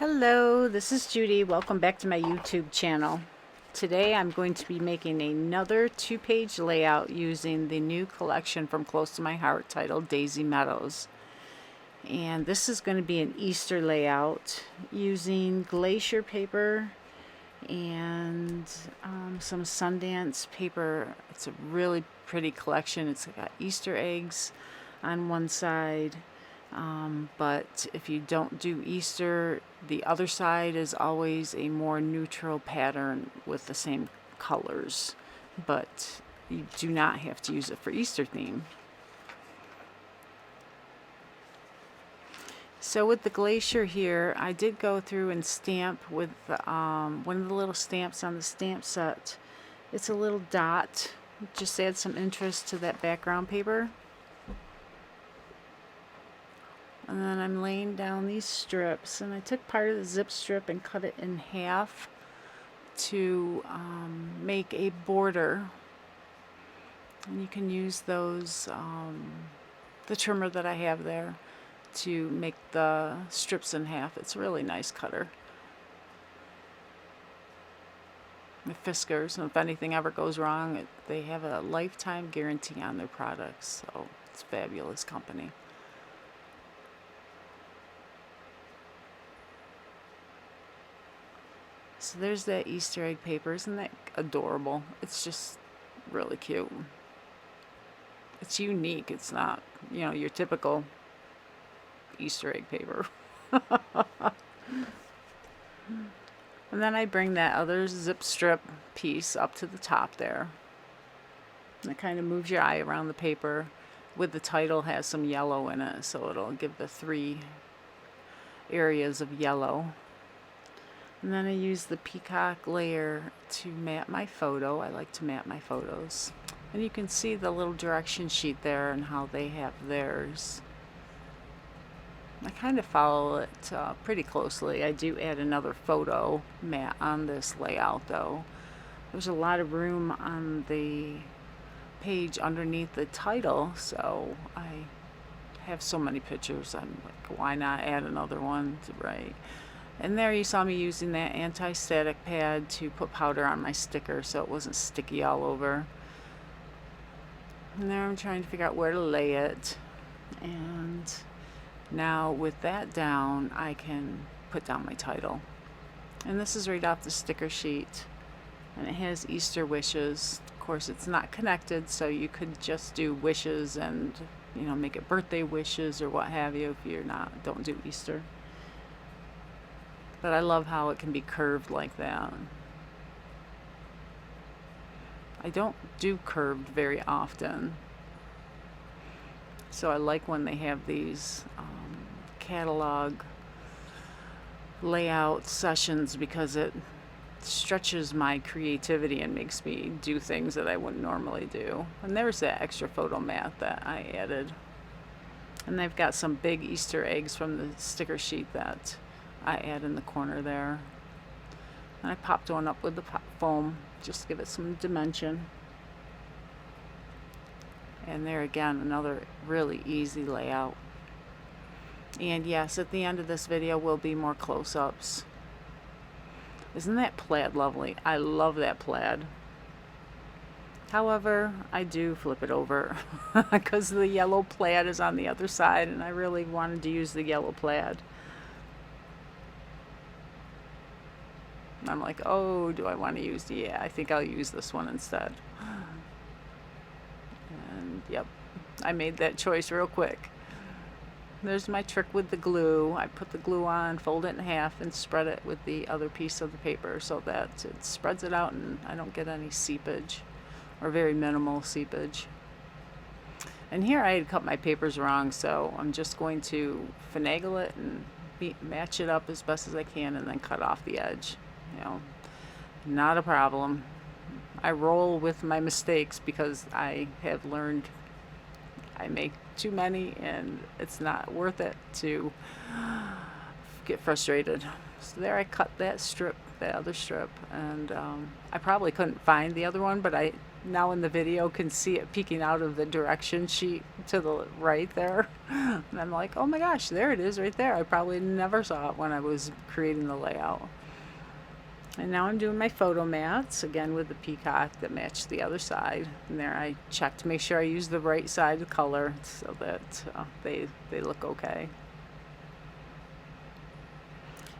Hello, this is Judy. Welcome back to my YouTube channel. Today I'm going to be making another two-page layout using the new collection from Close to My Heart titled Daisy Meadows. And this is going to be an Easter layout using glacier paper and some Sundance paper. It's a really pretty collection. It's got Easter eggs on one side. But if you don't do Easter, the other side is always a more neutral pattern with the same colors. But you do not have to use it for Easter theme. So with the glacier here, I did go through and stamp with one of the little stamps on the stamp set. It's a little dot. Just add some interest to that background paper. And then I'm laying down these strips, and I took part of the zip strip and cut it in half to make a border. And you can use those, the trimmer that I have there, to make the strips in half. It's a really nice cutter. The Fiskars, and if anything ever goes wrong, they have a lifetime guarantee on their products, so it's a fabulous company. So there's that Easter egg paper. Isn't that adorable? It's just really cute. It's unique. It's not, your typical Easter egg paper. And then I bring that other zip strip piece up to the top there. And it kind of moves your eye around the paper. With the title has some yellow in it, so it'll give the 3 areas of yellow. And then I use the peacock layer to mat my photo. I like to mat my photos. And you can see the little direction sheet there and how they have theirs. I kind of follow it pretty closely. I do add another photo mat on this layout though. There's a lot of room on the page underneath the title, so I have so many pictures. I'm like, why not add another one to write? And there you saw me using that anti-static pad to put powder on my sticker so it wasn't sticky all over. And there I'm trying to figure out where to lay it. And now with that down, I can put down my title. And this is right off the sticker sheet. And it has Easter wishes. Of course, it's not connected, so you could just do wishes and, make it birthday wishes or what have you if you're don't do Easter. But I love how it can be curved like that. I don't do curved very often. So I like when they have these catalog layout sessions because it stretches my creativity and makes me do things that I wouldn't normally do. And there's that extra photo mat that I added. And they've got some big Easter eggs from the sticker sheet that I add in the corner there. And I popped one up with the pop foam just to give it some dimension. And there again, another really easy layout. And yes, at the end of this video will be more close-ups. Isn't that plaid lovely? I love that plaid. However, I do flip it over because the yellow plaid is on the other side and I really wanted to use the yellow plaid. I'm like, oh, do I want to use I think I'll use this one instead. And yep, I made that choice real quick. There's my trick with the glue. I put the glue on, fold it in half, and spread it with the other piece of the paper so that it spreads it out and I don't get any seepage, or very minimal seepage. And here I had cut my papers wrong, so I'm just going to finagle it and match it up as best as I can and then cut off the edge. Not a problem. I roll with my mistakes because I have learned I make too many and it's not worth it to get frustrated. So there I cut that strip, that other strip, and I probably couldn't find the other one, but I now in the video can see it peeking out of the direction sheet to the right there. And I'm like, oh my gosh, there it is right there. I probably never saw it when I was creating the layout. And now I'm doing my photo mats, again with the peacock that matched the other side. And there I checked to make sure I use the right side of color so that they look okay.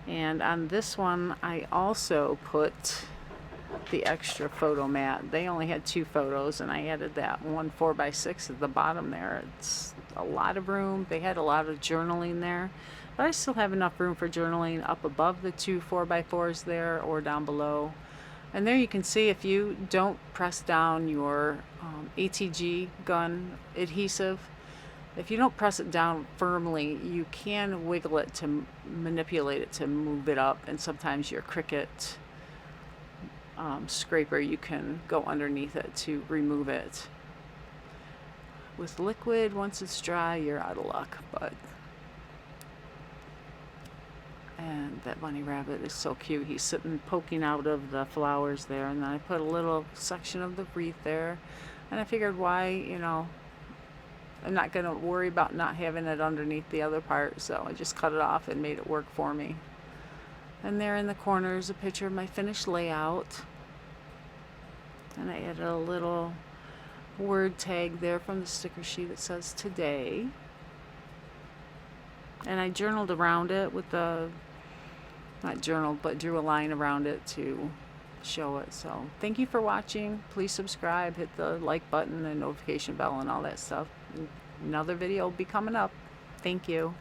And on this one, I also put the extra photo mat. They only had 2 photos, and I added that one 4x6 at the bottom there. It's a lot of room. They had a lot of journaling there, but I still have enough room for journaling up above the 2 4x4s there or down below. And there you can see, if you don't press down your ATG gun adhesive, if you don't press it down firmly, you can wiggle it to manipulate it to move it up, and sometimes your Cricut scraper, you can go underneath it to remove it. With liquid, once it's dry, you're out of luck. And that bunny rabbit is so cute. He's sitting poking out of the flowers there, and then I put a little section of the wreath there, and I figured, why, you know, I'm not going to worry about not having it underneath the other part, so I just cut it off and made it work for me. And there in the corner is a picture of my finished layout. And I added a little word tag there from the sticker sheet that says today. And I journaled around it with the, not journaled, but drew a line around it to show it. So thank you for watching. Please subscribe, hit the like button and notification bell and all that stuff. Another video will be coming up. Thank you.